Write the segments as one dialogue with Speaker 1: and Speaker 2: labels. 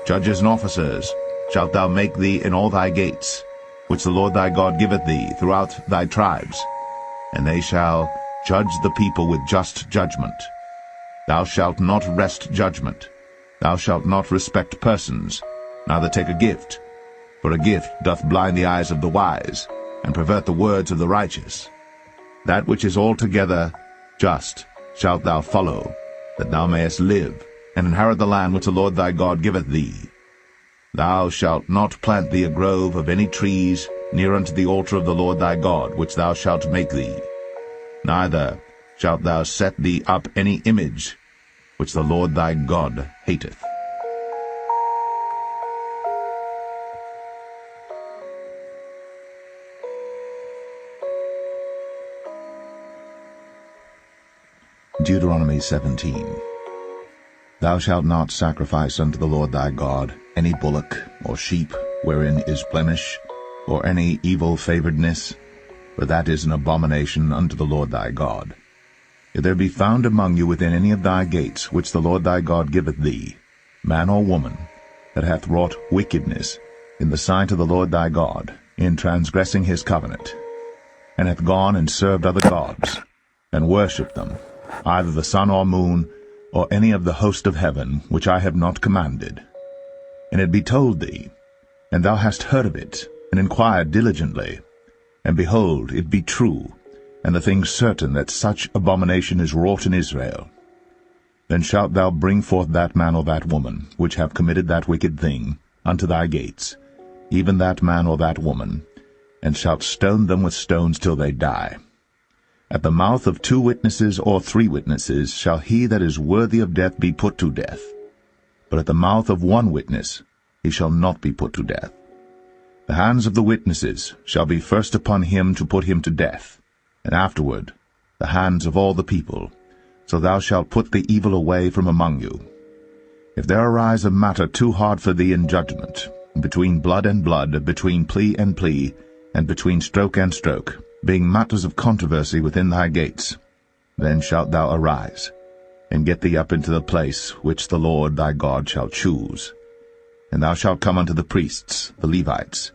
Speaker 1: Judges and officers shalt thou make thee in all thy gates, which the Lord thy God giveth thee throughout thy tribes, and they shall judge the people with just judgment. Thou shalt not wrest judgment. Thou shalt not respect persons, neither take a gift, for a gift doth blind the eyes of the wise, and pervert the words of the righteous. That which is altogether just shalt thou follow, that thou mayest live, and inherit the land which the Lord thy God giveth thee. Thou shalt not plant thee a grove of any trees near unto the altar of the Lord thy God, which thou shalt make thee. Neither shalt thou set thee up any image, which the Lord thy God hateth. Deuteronomy 17. Thou shalt not sacrifice unto the Lord thy God any bullock or sheep wherein is blemish, or any evil favouredness, for that is an abomination unto the Lord thy God. If there be found among you within any of thy gates, which the Lord thy God giveth thee, man or woman, that hath wrought wickedness in the sight of the Lord thy God, in transgressing his covenant, and hath gone and served other gods, and worshipped them, either the sun or moon, or any of the host of heaven, which I have not commanded, and it be told thee, and thou hast heard of it, and inquired diligently, and behold, it be true, and the thing certain that such abomination is wrought in Israel, then shalt thou bring forth that man or that woman, which have committed that wicked thing, unto thy gates, even that man or that woman, and shalt stone them with stones till they die. At the mouth of 2 witnesses or 3 witnesses shall he that is worthy of death be put to death. But at the mouth of 1 witness he shall not be put to death. The hands of the witnesses shall be first upon him to put him to death, and afterward the hands of all the people. So thou shalt put the evil away from among you. If there arise a matter too hard for thee in judgment, between blood and blood, between plea and plea, and between stroke and stroke, being matters of controversy within thy gates, then shalt thou arise, and get thee up into the place which the Lord thy God shall choose. And thou shalt come unto the priests, the Levites,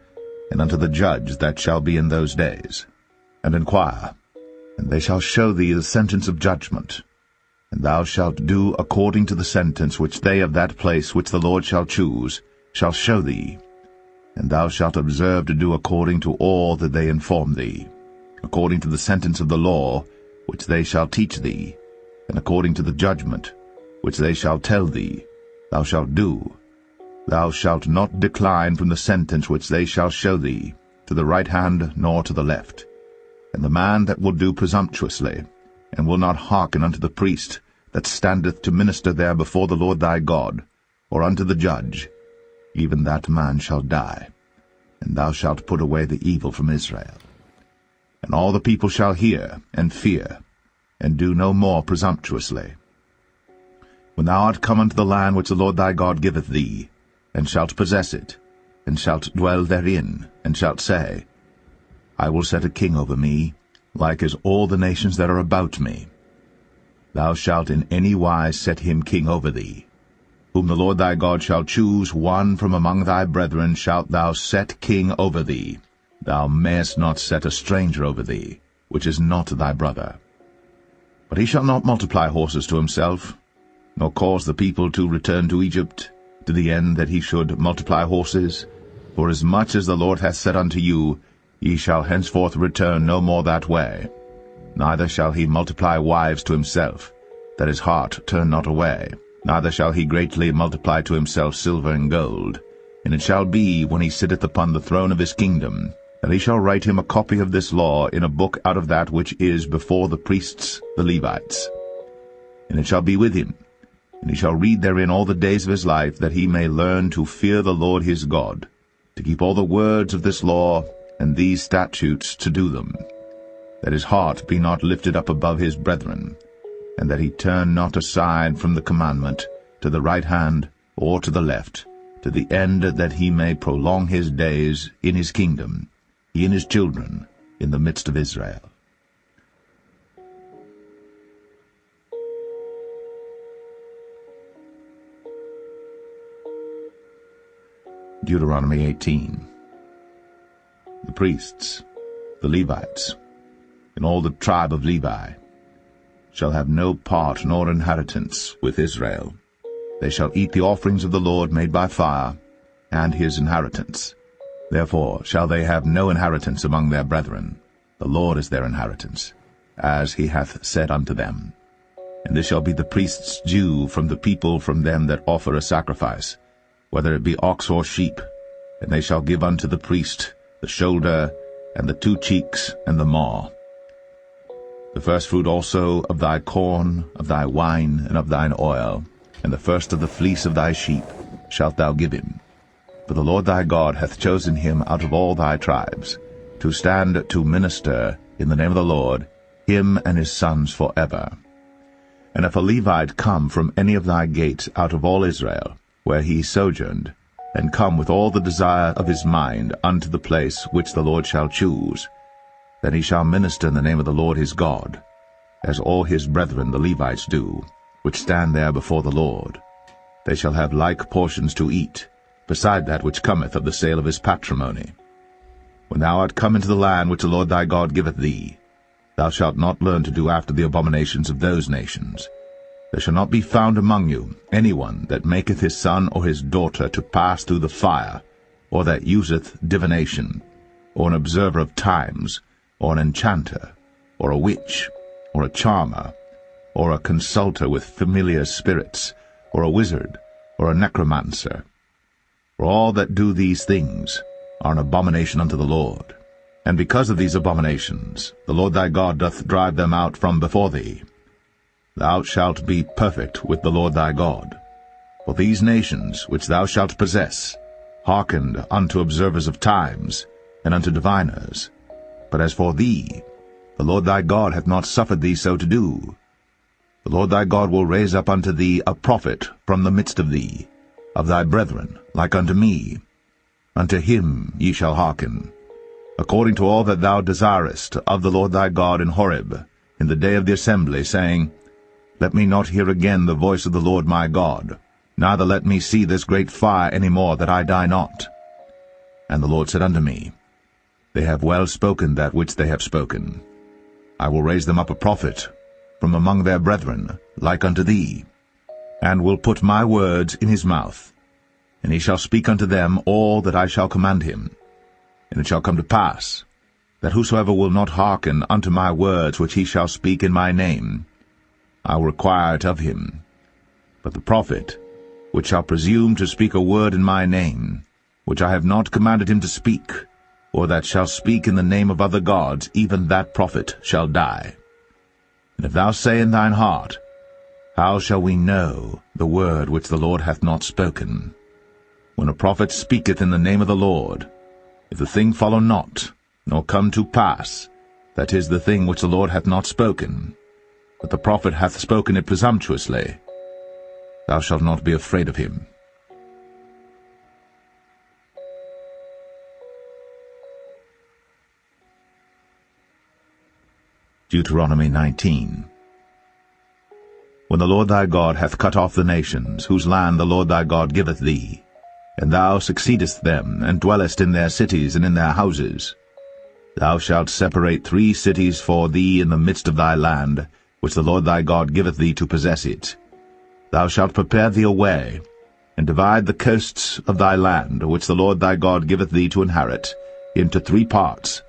Speaker 1: and unto the judge that shall be in those days, and inquire, and they shall show thee the sentence of judgment. And thou shalt do according to the sentence which they of that place which the Lord shall choose shall show thee. And thou shalt observe to do according to all that they inform thee, according to the sentence of the law which they shall teach thee, and according to the judgment which they shall tell thee, thou shalt do. Thou shalt not decline from the sentence which they shall show thee, to the right hand nor to the left. And the man that will do presumptuously, and will not hearken unto the priest that standeth to minister there before the Lord thy God, or unto the judge, even that man shall die, and thou shalt put away the evil from Israel. And all the people shall hear and fear, and do no more presumptuously. When thou art come unto the land which the Lord thy God giveth thee, and shalt possess it, and shalt dwell therein, and shalt say, I will set a king over me, like as all the nations that are about me. Thou shalt in any wise set him king over thee. Whom the Lord thy God shall choose, one from among thy brethren shalt thou set king over thee. Thou mayest not set a stranger over thee, which is not thy brother. But he shall not multiply horses to himself, nor cause the people to return to Egypt, to the end that he should multiply horses. For as much as the Lord hath said unto you, ye shall henceforth return no more that way. Neither shall he multiply wives to himself, that his heart turn not away. Neither shall he greatly multiply to himself silver and gold. And it shall be, when he sitteth upon the throne of his kingdom, that he shall write him a copy of this law in a book out of that which is before the priests the Levites. And it shall be with him, and he shall read therein all the days of his life, that he may learn to fear the Lord his God, to keep all the words of this law and these statutes to do them, that his heart be not lifted up above his brethren, and that he turn not aside from the commandment to the right hand or to the left, to the end that he may prolong his days in his kingdom, he and his children, in the midst of Israel. Deuteronomy 18. The priests, the Levites, and all the tribe of Levi, shall have no part nor inheritance with Israel. They shall eat the offerings of the Lord made by fire, and his inheritance. Therefore shall they have no inheritance among their brethren. The Lord is their inheritance, as he hath said unto them. And this shall be the priest's due from the people from them that offer a sacrifice, whether it be ox or sheep. And they shall give unto the priest the shoulder, and the 2 cheeks, and the maw. The firstfruit also of thy corn, of thy wine, and of thine oil, and the first of the fleece of thy sheep shalt thou give him. For the Lord thy God hath chosen him out of all thy tribes, to stand to minister in the name of the Lord, him and his sons forever. And if a Levite come from any of thy gates out of all Israel, where he sojourned, and come with all the desire of his mind unto the place which the Lord shall choose, then he shall minister in the name of the Lord his God, as all his brethren the Levites do, which stand there before the Lord. They shall have like portions to eat, beside that which cometh of the sale of his patrimony. When thou art come into the land which the Lord thy God giveth thee, thou shalt not learn to do after the abominations of those nations. There shall not be found among you any one that maketh his son or his daughter to pass through the fire, or that useth divination, or an observer of times, or an enchanter, or a witch, or a charmer, or a consulter with familiar spirits, or a wizard, or a necromancer. For all that do these things are an abomination unto the Lord. And because of these abominations the Lord thy God doth drive them out from before thee. Thou shalt be perfect with the Lord thy God. For these nations which thou shalt possess hearkened unto observers of times, and unto diviners. But as for thee, the Lord thy God hath not suffered thee so to do. The Lord thy God will raise up unto thee a prophet from the midst of thee, of thy brethren, like unto me. Unto him ye shall hearken, according to all that thou desirest of the Lord thy God in Horeb, in the day of the assembly, saying, Let me not hear again the voice of the Lord my God, neither let me see this great fire any more, that I die not. And the Lord said unto me, They have well spoken that which they have spoken. I will raise them up a prophet from among their brethren, like unto thee, and will put my words in his mouth, and he shall speak unto them all that I shall command him. And it shall come to pass, that whosoever will not hearken unto my words which he shall speak in my name, I will require it of him. But the prophet, which shall presume to speak a word in my name, which I have not commanded him to speak, or that shall speak in the name of other gods, even that prophet shall die. And if thou say in thine heart, How shall we know the word which the Lord hath not spoken? When a prophet speaketh in the name of the Lord, if the thing follow not, nor come to pass, that is the thing which the Lord hath not spoken, but the prophet hath spoken it presumptuously, thou shalt not be afraid of him. Deuteronomy 19. When the Lord thy God hath cut off the nations, whose land the Lord thy God giveth thee, and thou succeedest them, and dwellest in their cities and in their houses, thou shalt separate 3 cities for thee in the midst of thy land, which the Lord thy God giveth thee to possess it. Thou shalt prepare thee a way, and divide the coasts of thy land, which the Lord thy God giveth thee to inherit, into 3 parts,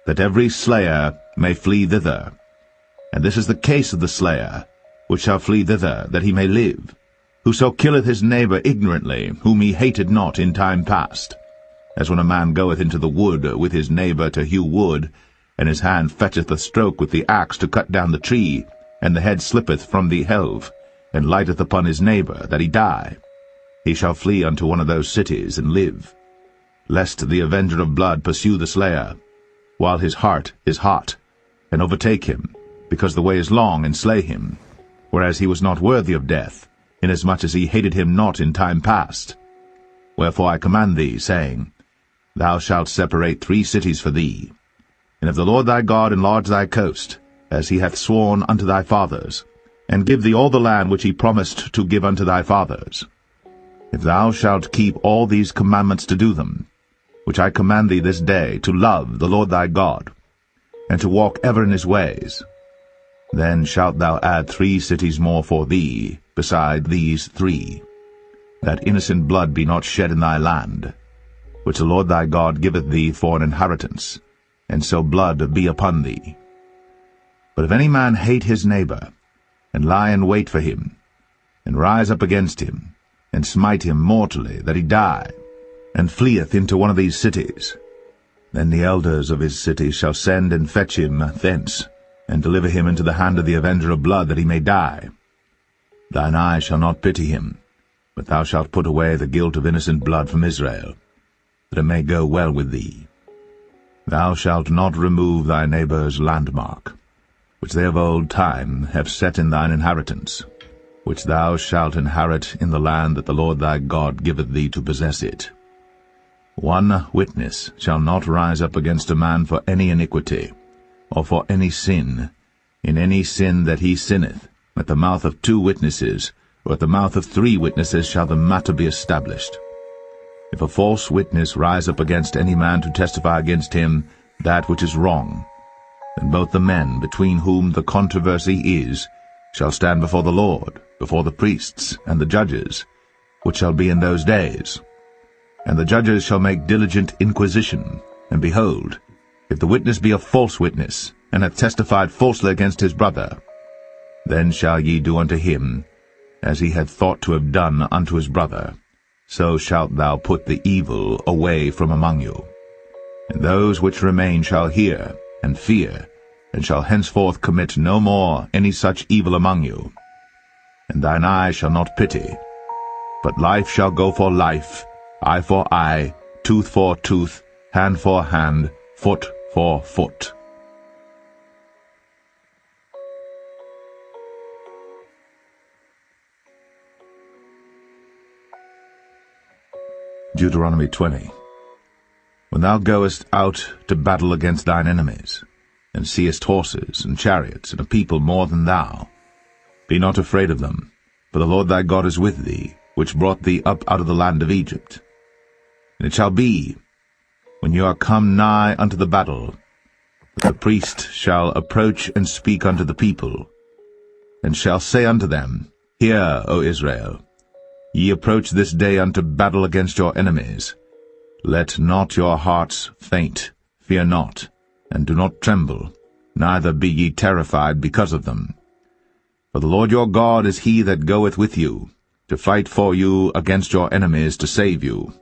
Speaker 1: that every slayer may flee thither. And this is the case of the slayer, which shall flee thither, that he may live, whoso killeth his neighbor ignorantly, whom he hated not in time past. As when a man goeth into the wood with his neighbor to hew wood, and his hand fetcheth a stroke with the axe to cut down the tree, and the head slippeth from the helve, and lighteth upon his neighbor, that he die. He shall flee unto one of those cities, and live, lest the avenger of blood pursue the slayer, while his heart is hot, and overtake him, because the way is long, and slay him, whereas he was not worthy of death, inasmuch as he hated him not in time past. Wherefore I command thee, saying, Thou shalt separate 3 cities for thee. And if the Lord thy God enlarge thy coast, as he hath sworn unto thy fathers, and give thee all the land which he promised to give unto thy fathers, If thou shalt keep all these commandments to do them, which I command thee this day, to love the Lord thy God, and to walk ever in his ways, then shalt thou add 3 cities more for thee beside these 3, that innocent blood be not shed in thy land, which the Lord thy God giveth thee for an inheritance, and so blood be upon thee. But if any man hate his neighbor, and lie in wait for him, and rise up against him, and smite him mortally, that he die, and fleeth into one of these cities, then the elders of his city shall send and fetch him thence, and deliver him into the hand of the avenger of blood, that he may die. Thine eye shall not pity him, but thou shalt put away the guilt of innocent blood from Israel, that it may go well with thee. Thou shalt not remove thy neighbour's landmark, which they of old time have set in thine inheritance, which thou shalt inherit in the land that the Lord thy God giveth thee to possess it. 1 witness shall not rise up against a man for any iniquity, or for any sin. In any sin that he sinneth, at the mouth of 2 witnesses, or at the mouth of 3 witnesses shall the matter be established. If a false witness rise up against any man to testify against him that which is wrong, then both the men between whom the controversy is shall stand before the Lord, before the priests and the judges, which shall be in those days. And the judges shall make diligent inquisition, and behold, if the witness be a false witness, and hath testified falsely against his brother, then shall ye do unto him as he had thought to have done unto his brother. So shalt thou put the evil away from among you. And those which remain shall hear and fear, and shall henceforth commit no more any such evil among you. And thine eye shall not pity, but life shall go for life, eye for eye, tooth for tooth, hand for hand, foot for foot. Deuteronomy 20. When thou goest out to battle against thine enemies, and seest horses and chariots and a people more than thou, be not afraid of them, for the Lord thy God is with thee, which brought thee up out of the land of Egypt. And it shall be, when you are come nigh unto the battle, that the priest shall approach and speak unto the people, and shall say unto them, Hear, O Israel, ye approach this day unto battle against your enemies. Let not your hearts faint, fear not, and do not tremble, neither be ye terrified because of them. For the Lord your God is he that goeth with you, to fight for you against your enemies, to save you.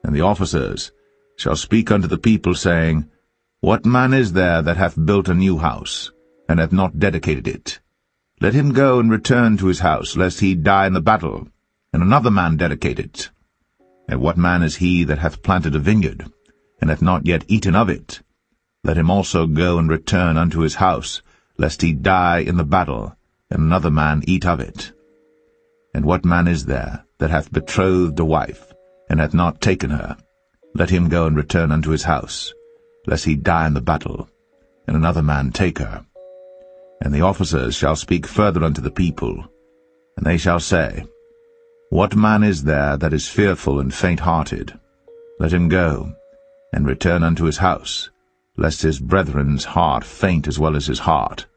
Speaker 1: And the officers shall speak unto the people, saying, What man is there that hath built a new house, and hath not dedicated it? Let him go and return to his house, lest he die in the battle, and another man dedicate it. And what man is he that hath planted a vineyard, and hath not yet eaten of it? Let him also go and return unto his house, lest he die in the battle, and another man eat of it. And what man is there that hath betrothed a wife, and hath not taken her? Let him go and return unto his house, lest he die in the battle, and another man take her. And the officers shall speak further unto the people, and they shall say, What man is there that is fearful and faint-hearted? Let him go, and return unto his house, lest his brethren's heart faint as well as his heart.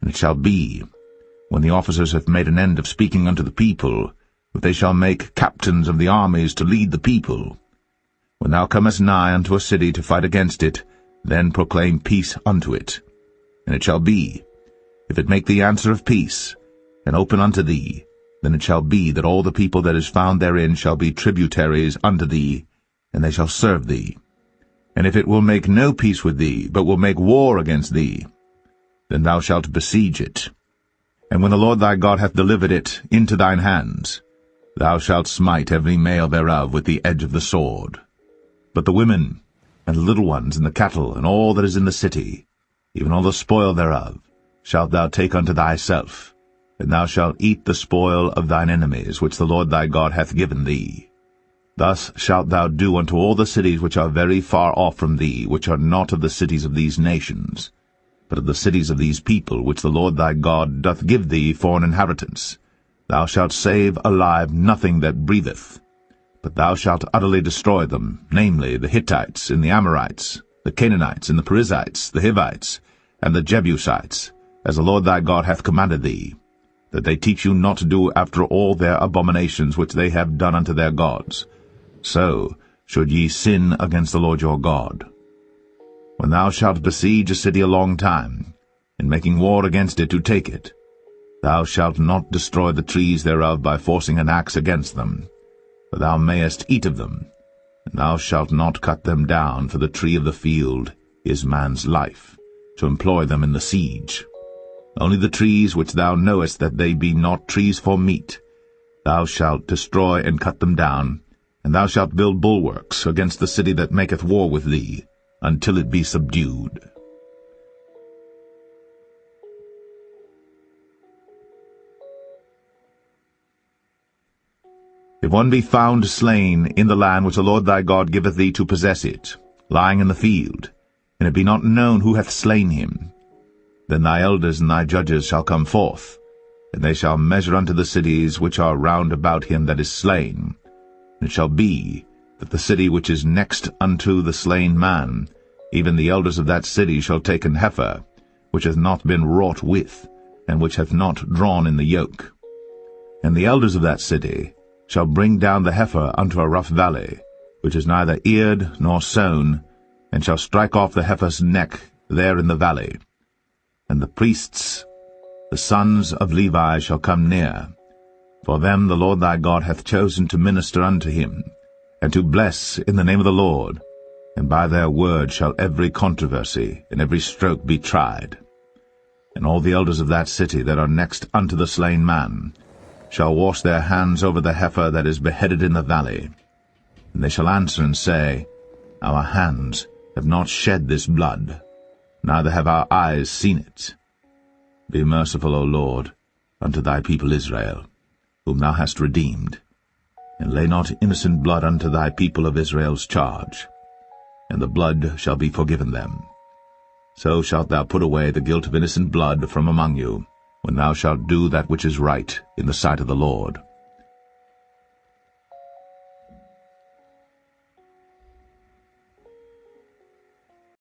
Speaker 1: And it shall be, when the officers have made an end of speaking unto the people, that they shall make captains of the armies to lead the people. When thou comest nigh unto a city to fight against it, then proclaim peace unto it. And it shall be, if it make the answer of peace, and open unto thee, then it shall be that all the people that is found therein shall be tributaries unto thee, and they shall serve thee. And if it will make no peace with thee, but will make war against thee, then thou shalt besiege it. And when the Lord thy God hath delivered it into thine hands, thou shalt smite every male thereof with the edge of the sword. But the women, and the little ones, and the cattle, and all that is in the city, even all the spoil thereof, shalt thou take unto thyself, and thou shalt eat the spoil of thine enemies, which the Lord thy God hath given thee. Thus shalt thou do unto all the cities which are very far off from thee, which are not of the cities of these nations, but of the cities of these people, which the Lord thy God doth give thee for an inheritance. Thou shalt save alive nothing that breatheth, But thou shalt utterly destroy them, namely the Hittites, and the Amorites, the Canaanites, and the Perizzites, the Hivites, and the Jebusites, as the Lord thy God hath commanded thee, that they teach you not to do after all their abominations which they have done unto their gods. So should ye sin against the Lord your God. When thou shalt besiege a city a long time, in making war against it to take it, thou shalt not destroy the trees thereof by forcing an axe against them, for thou mayest eat of them, and thou shalt not cut them down, for the tree of the field is man's life, to employ them in the siege. Only the trees which thou knowest that they be not trees for meat, thou shalt destroy and cut them down, and thou shalt build bulwarks against the city that maketh war with thee, until it be subdued. If one be found slain in the land which the Lord thy God giveth thee to possess it, lying in the field, and it be not known who hath slain him, then thy elders and thy judges shall come forth, and they shall measure unto the cities which are round about him that is slain. And it shall be that the city which is next unto the slain man, even the elders of that city shall take an heifer, which hath not been wrought with, and which hath not drawn in the yoke. And the elders of that city shall bring down the heifer unto a rough valley, which is neither eared nor sown, and shall strike off the heifer's neck there in the valley. And the priests, the sons of Levi, shall come near, for them the Lord thy God hath chosen to minister unto him, and to bless in the name of the Lord, and by their word shall every controversy and every stroke be tried. And all the elders of that city that are next unto the slain man shall wash their hands over the heifer that is beheaded in the valley. And they shall answer and say, Our hands have not shed this blood, neither have our eyes seen it. Be merciful, O Lord, unto thy people Israel, whom thou hast redeemed, and lay not innocent blood unto thy people of Israel's charge, and the blood shall be forgiven them. So shalt thou put away the guilt of innocent blood from among you, when thou shalt do that which is right in the sight of the Lord.